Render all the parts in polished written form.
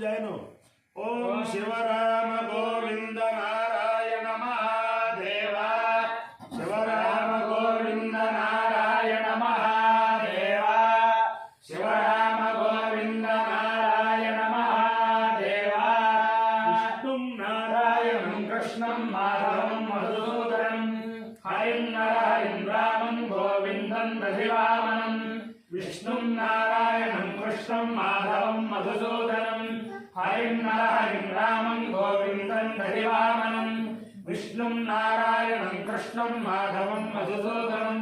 जाए ओम शिवराम गोविंद नारायण महादेव शिवराम गोविंद नारायण महादेव शिवराम गोविंद नारायण महादेव विष्णुं नारायणं कृष्णं माधवं मधुसूदनं हरिं नरहरिं रामं गोविन्दं दधिवामनं विष्णुं नारायणं कृष्णं माधवं मधुसूदनं हरिं नरहरिं रामं गोविन्दं दधिवामनं विष्णुं नारायणं कृष्णं माधवं मधुसूदनं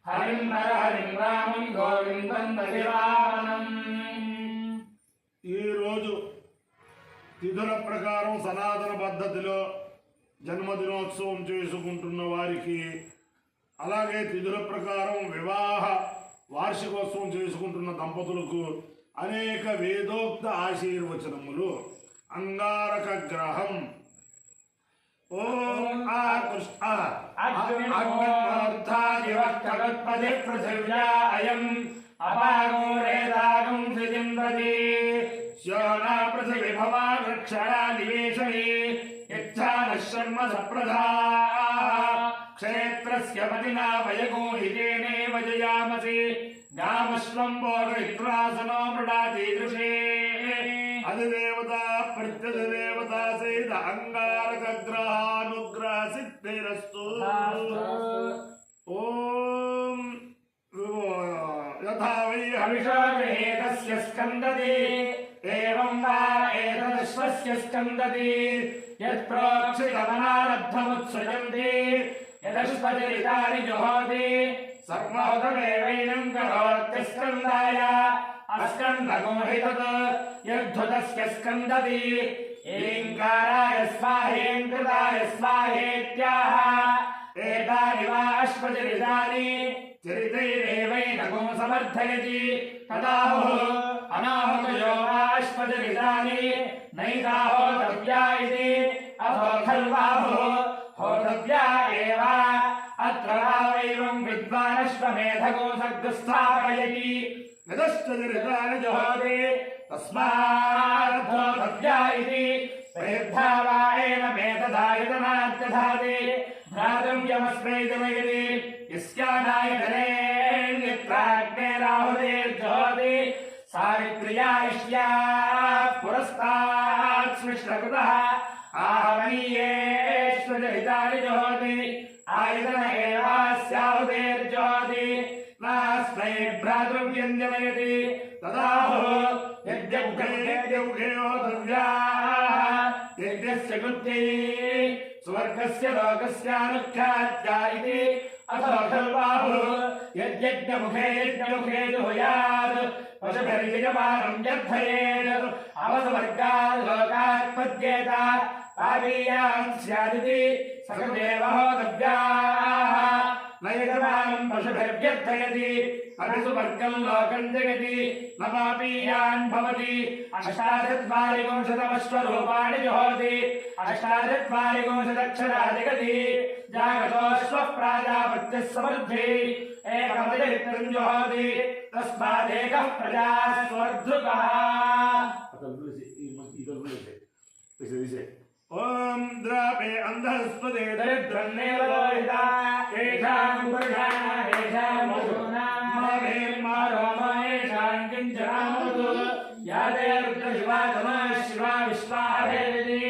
हरिं नरहरिं रामं गोविन्दं दधिवामनं। ఈ రోజు తిథుల ప్రకారం సనాతన పద్ధతిలో జన్మదినోత్సవం చేసుకుంటున్న వారికి అలాగే తిథుల ప్రకారం వివాహ వార్షికోత్సవం చేసుకుంటున్న దంపతులకు అనేక వేదోక్త ఆశీర్వచనములు అంగారక గ్రహం ఓం ఆకృష్ణ అగ్నిమూర్ధాదివక్తగత్పది పృథివ్యా అయం అపాగో రేదాగం శ్రీజింద్రది శ్యోనా పృథివి భవా వృక్షరా నివేశమే యచ్ఛానశర్మ సప్రధా క్షేత్రస్య పతినా వయగోహితేనేవ జయామసి గామశ్వం భోగయిత్రాసనో మృడాదీదృశే అధిదేవత ప్రత్యధిదేవత సహిత అంగారక గ్రహానుగ్రహ సిద్ధిరస్తు ఓం యథా వై హవిషామేకస్య స్కందతి ఏవం వా ఏతదశ్వస్య స్కందతి యత్ప్రోక్షితమనారబ్ధముత్సృజంతి యదశ్వతిరితాని జుహోతి సర్వోదమేవైనం కరోత్యస్కందాయ అస్కందగోహితత్ యద్ధుతస్య స్కందతి ఏంకారాయ స్వాహేంకృతాయ స్వాహేత్యాహ ఏతాని వా అశ్వతిరితాని చరితైరేవైనగో సమర్థయతి తదాహుః అనాహుతయో వా అశ్వతిరితాని నైతాహోతవ్యా ఇతి అథో ఖల్వాహుః హోతవ్యా ఏవ అత్ర వావైవం విద్వానశ్వమేధగో సగ్స్థాపయతి యదశ్చరితాని జుహోతి తస్మాద్ధోతవ్యా ఇతి ప్రయుద్ధా వా ఏనమేతదాయతనాత్యధాతి భ్రాతృవ్యమస్మై జనయతి యస్యానాయతనే నిత్రాగ్నేరాహుతేర్జుహోతి సావిత్ర్యా ఇష్యా పురస్తాత్ స్పృష్టకృతః आहवनीयेष्वजहितानि जुहोति आयतन एवास्याहुतेर्जुहोति नास्मै भ्रातृव्यं जनयति तदाहुः यज्ञमुखे होतव्याः यज्ञस्य कृत्यै स्वर्गस्य लोकस्यानुख्यात्या इति अथो खल्वाहुः यज्ञमुखे जुहुयात् पशुभिर्यजमानं यद्धयेत् अवस्वर्गात् लोकात् पद्येत पापीयान् स्यादिति सकृदेव होतव्याः न यजमानं पशुभिर्यद्धयति अभिसुवर्गं लोकं जगति न पापीयान् भवति अष्टाचत्वारिंशदमश्वरूपाणि जुहोति अष्टाचत्वारिंशदक्षरा जगति जागतोऽश्वः प्राजापत्यः समर्थि एकमतिरिक्तं जुहोति तस्मादेकः प्रजास्वर्धृकः। ओम द्रापे अंधस्पदे दरिद्रन्नेव लोहिता येषां पुरुषाणा येषां पशूनां ममेर्मारो महेषां किञ्चनामतु याते रुद्रशिवा तमः शिवा विश्वाभेदिनी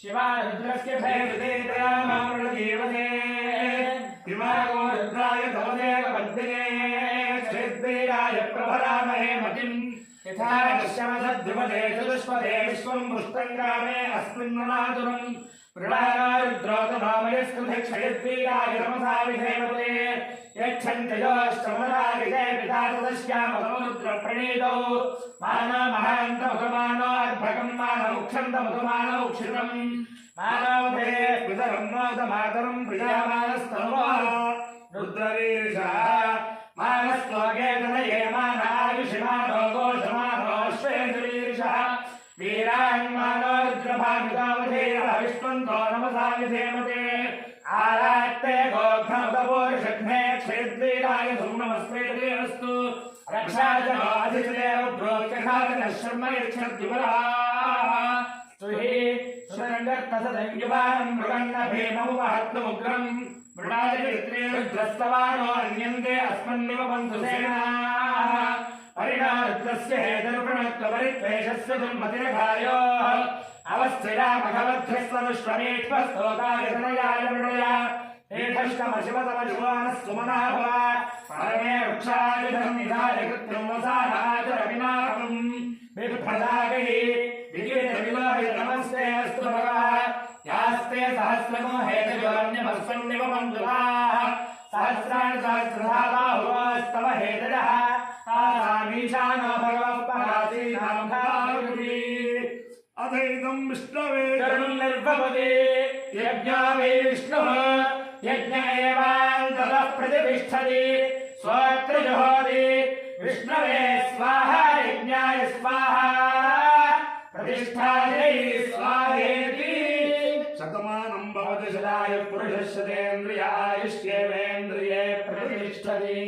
शिवा रुद्रस्य भेदिते त्रयामामृतजीवते हिमागो रुद्राय तमदेकपद्मिने क्षेत्रीराय प्रभरामहे मतिम् यथा दश्यमसद्विपदे चतुष्पदे विश्वं पुष्टङ्गामे अस्मिन्ननातुरं प्रणारुद्रोतभामयस्कृते क्षयद्वीराय नमसा विधेमते यच्छन्त्ययोश्चमरागिते पिता तदश्यामसमुद्रप्रणीतौ मानमहान्तमुखमानो अर्भकं मानमुक्षन्तमुखमानमुक्षितं मानवधे पितरं मोदमातरं प्रियामानस्तनुवः रुद्ररीर्षः मानस्तोकेतनये मानायुषिमानो घोषमानोऽश्वेन्द्रीर्षः वीरान्मानो रुद्रभामितावधेरः विष्णुन्तो नमसा विधेमते आरात्ते गोघ्नमुदपूर्षघ्ने क्षेद्वीराय धूमनमस्मेते अस्तु रक्षाजनो अधिष्ठिते रुद्रोऽख्यखादनः शर्म यच्छद्युवराः गर्तसदङ्गुवानं मृगन्न भीमौ महत्तमुग्रं मृडादित्रे रुद्रस्तवानो अन्यन्ते अस्मन्निव बन्धुसेनाः परिणारुद्रस्य हेतरुपणत्वपरित्वेषस्य दुर्मतिरघायोः अवस्थिरा भगवद्भ्यस्तनुष्वमेष्वस्तोताय तनयाय मृडया हेठष्टमशिवतमशिवानः सुमना भव परमे वृक्षायुधं निधाय कृत्यं वसानाचरविनाकम् बिभ्रदागैः विकीर्णविलोहित नमस्ते अस्तु भगवः यास्ते सहस्रमो हेतयोरन्यमस्मन्निव बन्धुवाः सहस्राणि सहस्रधा बाहुवस्तव हेतयः तासामीशानो भगवः परासीनां भावुरी अथैदं विष्णवे निर्भवति यज्ञो वै विष्णुः यज्ञ एवान्ततः प्रतिष्ठति स्वत्र जुहोति विष्णवे स्वाहा यज्ञाय स्वाहा प्रतिष्ठायै स्वाहेति शतमानं भवति शताय पुरुषस्यतेन्द्रिय आयुष्येवेन्द्रिये प्रतिष्ठति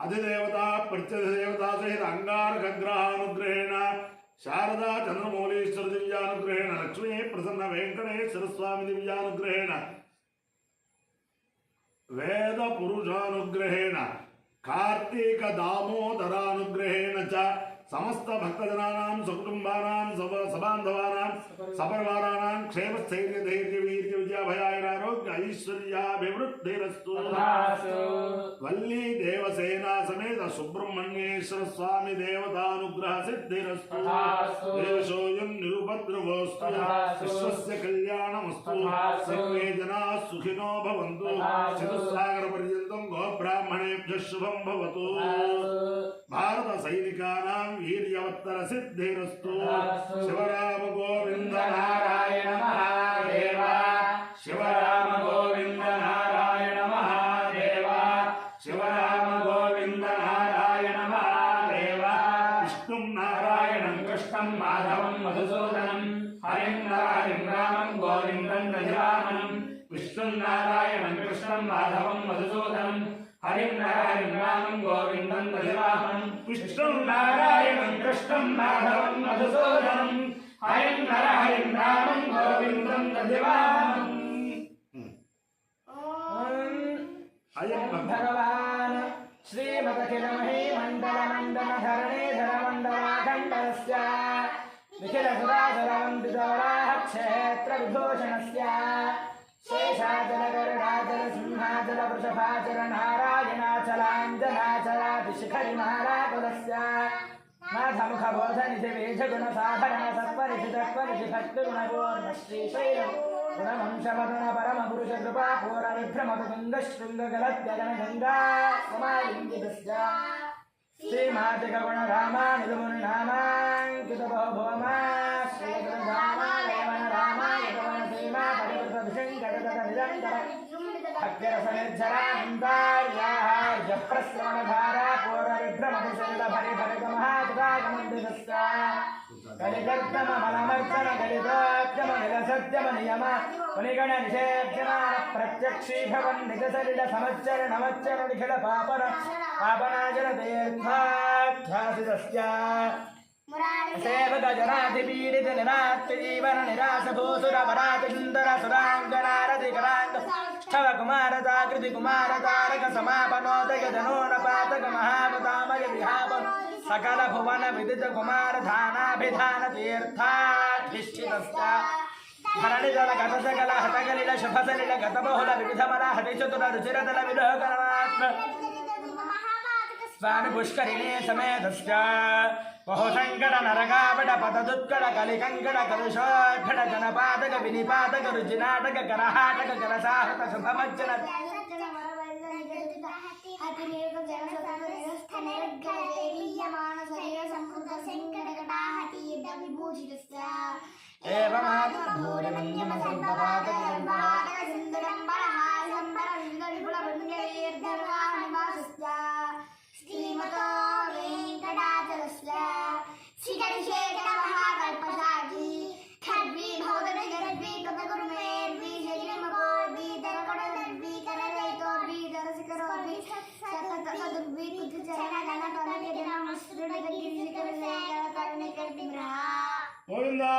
अधिदेवता प्रत्यधिदेवता सहित अंगारकग्रहानुग्रहेण शारदा चंद्रमौलीश्वर दिव्यानुग्रहेण लक्ष्मी प्रसन्न वेंकटेश्वर स्वामी दिव्यानुग्रहेण वेद पुरुषानुग्रहेण कार्तिक दामोदरानुग्रहेण च समस्त भक्तजनानां सकुटुंबानां सबान्धवानां सपरिवाराणां क्षेमस्थैर्य धैर्य वीर्य विजयाभयारोग्य ऐश्वर्याभिवृद्धिरस्तु वल्ली देवसेना समेत सुब्रह्मण्येश्वर स्वामी देवतानुग्रह सिद्धिरस्तु देशोऽयं निरुपद्रवोऽस्तु विश्वस्य कल्याणमस्तु सर्वे जनाः सुखिनो भवन्तु चतुस्सागरपर्यन्तं गोब्राह्मणेभ्यः शुभं भवतु भारत सैनिकानां वीर्यवत्तर सिद्धिरस्तु शिवराम गोविंद नारायण महादेव शिवराम गोविंद नारायण महादेव शिवराम गोविंद नारायण महादेव विष्णुं नारायणं कृष्णं माधवं मधुसूदनं हरिं रामं गोविन्दं दधिवामनं विष्णुं नारायणं कृष्णं माधवं मधुसूदनं हरिं रामं गोविन्दं दधिवामनं विष्णुं नारायणं कृष्णं माधवं मधुसूदनं हरिं रामं गोविन्दं दधिवामनं भगवान् श्रीमदखिलमही मण्डलमण्डलधरणीधर मण्डलाखण्डस्य निखिलसुरासुरवन्दितवराह क्षेत्रविभूषणस्य शेषाचलगरुडाचल सिंहाचल वृषभाचल नारायणाचलाञ्जनाचलादिशिखरिमालाकुलस्य नाथमुखबोधनिधि वेधगुणसाधरण सत्परिषितत्परिषि भक्तिगुणपूर्ण श्रीशैलं गुणवंशमदन परमपुरुष कृपापूरविभ्रमतुङ्गशृङ्गगलद्गगनगङ्गा समालिङ्गितस्य श्रीमातिकगुणरामानुजमुनिनामाङ्कितबहुभौमा श्रीगुणधामालयवन रामायतवनसीमा परिवृतभिषङ्गगतनिरन्तर भक्तिरसनिर्झरान्तार्याहार्यप्रस्रवणधारा पूर्वविभ्रमतिशैलभरिभरितमहातदागमन्दिरस्य कलिकर्दममलमर्दन कलितोद्यमनिलसद्यमनियम मुनिगणनिषेध्यमान प्रत्यक्षीभवन् निजसलिलसमच्चरणमच्चरणनिखिल पापन पापनाजनतीर्थाध्यासितस्य सेवकजनाधिपीडित निरात्मजीवन निरासभूसुरपरातिसुन्दर सुराङ्गनारतिकराङ्ग स्थव कुमारताकृति कुमारतारक समापनोदय जनोनपातक महापतामय विहाप सकल भुवन विदित कुमार धानाभिधान तीर्थाधिष्ठितस्य धरणिदल गतसकल हतकलिल शुभसलिल गतबहुल विविधमल हतिचतुर रुचिरदल विलोकनमात्र स्वामी पुष्करिणे समेतस्य बहुसङ्कट नरकापट पतदुत्कट कलिकङ्कट कलुषोत्कट जनपातक विनिपातक रुचिनाटक करहाटक करसाहत शुभमज्जन श्रीमतो वेंकटाचलस्य श्रीगणेशेन महाकल्पशाखी खड्वी भवदने गरड्वी कपगुरुमेर्वी जयमगोर्वी दरकडदर्वी करलैतोर्वी दरसिकरोर्वी सततसदुर्वी कुतचरण गणतोरके नमस्कृत गिरिजिकरसे करणे कर्तिम्रा गोविंदा